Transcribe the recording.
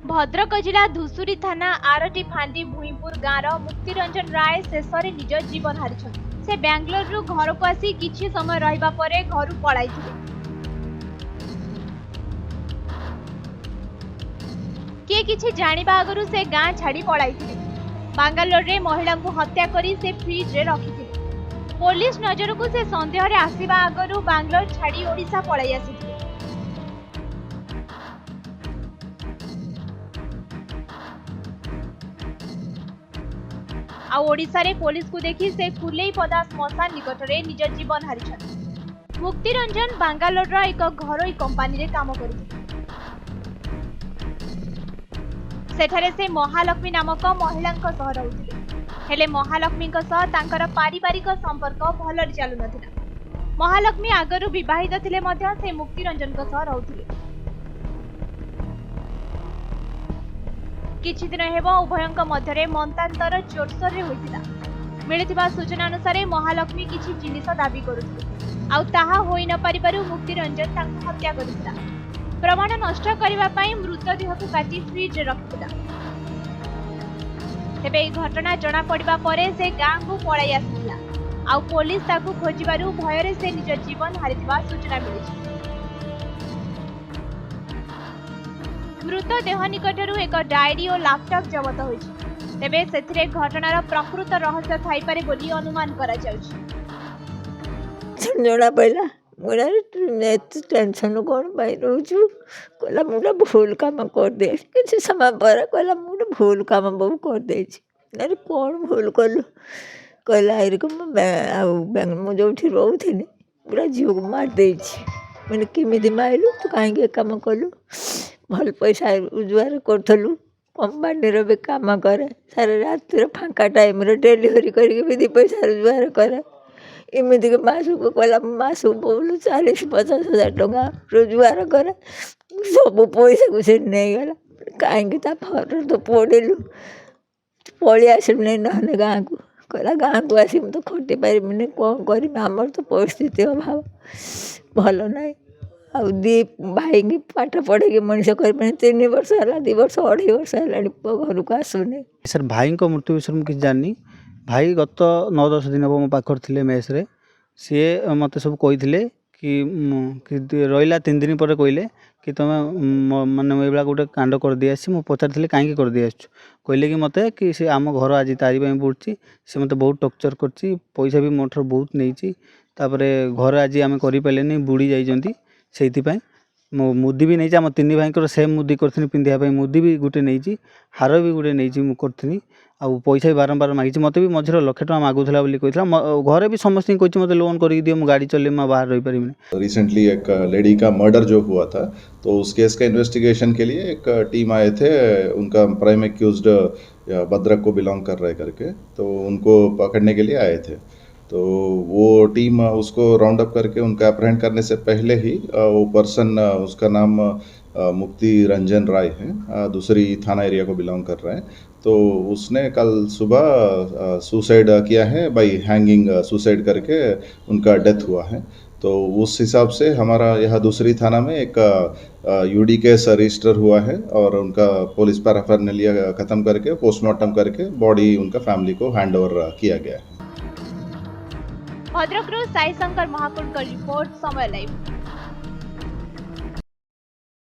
भद्रक जिला धुसुरी थाना आरटी फांदी भुईपुर गाँव मुक्तिरंजन राय शेष निज जीवन हारिछन्। से बेंगलोर घर को आसी किछि समय रहिबा परे घर पळाइथिले। किए किछि जानिबा आगरु से गाँ छाड़ी पळाइथिले। बांगालोर रे महिला को हत्या करी से फ्रिज रे रखिथिले। पुलिस नजर को से संदेह रे आसीबा आगरु बांगालोर छाड़ी ओडिशा पळाइ आसीथिले। आ ओडिशा रे पुलिस को देखी से कुलेई पदा श्मशान निकट रे निज जीवन हारिछन्। मुक्तिरंजन बांगालोर रो एक घरोई कंपनी रे काम करथिले। सेठारे से महालक्ष्मी नामक महिलांक सह रहुथिले। हेले महालक्ष्मींक सह तांकर पारिवारिक संपर्क भलरे चालु नथिला। महालक्ष्मी आगरु विवाहित थिले मध्य से मुक्तिरंजनक सह रहुथिले। किछि दिन हेबो उभयंक मध्यरे मन्तान्तर जोरसोर रे होइतिला। मिलिथिबा सूचना अनुसार महालक्ष्मी किछि जिनिस दाबी करुथिले आ ताहा होई न परिबारु मुक्तिरंजन तांको हत्या करिथिला। प्रमाण नष्ट करिबा पई मृतदेह को काटी फ्रिज रे रखिथिला। तेबे ए घटना जणा पडिबा परे से गाँ को पळाइ आसिथिला आ पुलिस ताकू खोजिबारु भयरे से निज जीवन हारिथिबा सूचना मिलिछि। मृतदेह निकटरू एक डायरी और लैपटॉप जबत होइछि। तेबे सेथिरे घटनार प्रकृत रहस्य थाई पारे बोली अनुमान करा जाउछि। जणा पहिला मोरा नेत टेंशन कोन पाई रहूछु कहला मोरा भूल काम कर दे। किछि समय पर कहला मोरा भूल काम बहु कर देछि। अरे कोन भूल करलु कहला आइर को मो जोठी रहउथिनी पूरा जीव को मार देछि। मैंने किमिति माइलु तू काहे काम कलु भल पैसा रोजगार करथलु कंपनी रो भी काम करे सारे रात रे फांका टाइम रे डिलीवरी करके भी दी पैसा रोजगार करे। इमिति के मासु को कहला मासु बोलू 40-50 हजार टका रोजगार करे सब पैसा को से नहीं गला काहे ता फर तो पड़ेलु पळि आसिम नहीं नहने गाँ को कहला गाँ को आसी तो खटी पारि मिने कोन करी हमर तो परिस्थिति अभाव भल नहीं आ दी भाई की पाठ पढ़े के मनीष कर 3 वर्ष है 2 वर्ष 2.5 वर्ष है घर को आसुनी। सर भाई को मृत्यु विषय में किसी जाननी। भाई गत 9-10 दिन हम मो पाखर थे मेस रे सी मत सब कही कि रहा 3 दिन पर कहले कि तुम मानने ये गोटे कांड कर दी आसी मुझे पचारि कहीं कर दी आसु कहले कि मत कि सी आम घर आज तारी बुड़ी सी मत बहुत टर्चर कर पैसा भी मोटर बहुत नहीं घर आज आम कर बुड़ी जाइए से मो मुदी भी नहीं आम 3 भाई सेम मुदी करी पिंधापी मुदी भी गोटे नहीं हार भी गोटे नहीं करी आ पैसा भी बारंबार मांगी मत भी मझे 1 लाख टका मागुला घरे भी समस्त कही मत लोन कर दियो मु गाड़ी चले मैं बाहर रही पारि। रिसेंटली एक लेडी का मर्डर जो हुआ था तो उस केस का इन्वेस्टिगेशन के लिए एक टीम आए थे। उनका प्राइम एक्यूज्ड भद्रक को बिलोंग कर रहे करके तो उनको पकड़ने के लिए आए थे। तो वो टीम उसको राउंड अप करके उनका अपहरण करने से पहले ही वो पर्सन उसका नाम मुक्ति रंजन राय है दूसरी थाना एरिया को बिलोंग कर रहा है। तो उसने कल सुबह सुसाइड किया है बाय हैंगिंग सुसाइड करके उनका डेथ हुआ है। तो उस हिसाब से हमारा यह दूसरी थाना में एक यूडी केस रजिस्टर हुआ है और उनका पुलिस पैराफर्नैलिया ख़त्म करके पोस्टमार्टम करके बॉडी उनका फैमिली को हैंड ओवर किया गया है। भद्रक साई शंकर महाकुंड का रिपोर्ट समय लाइव।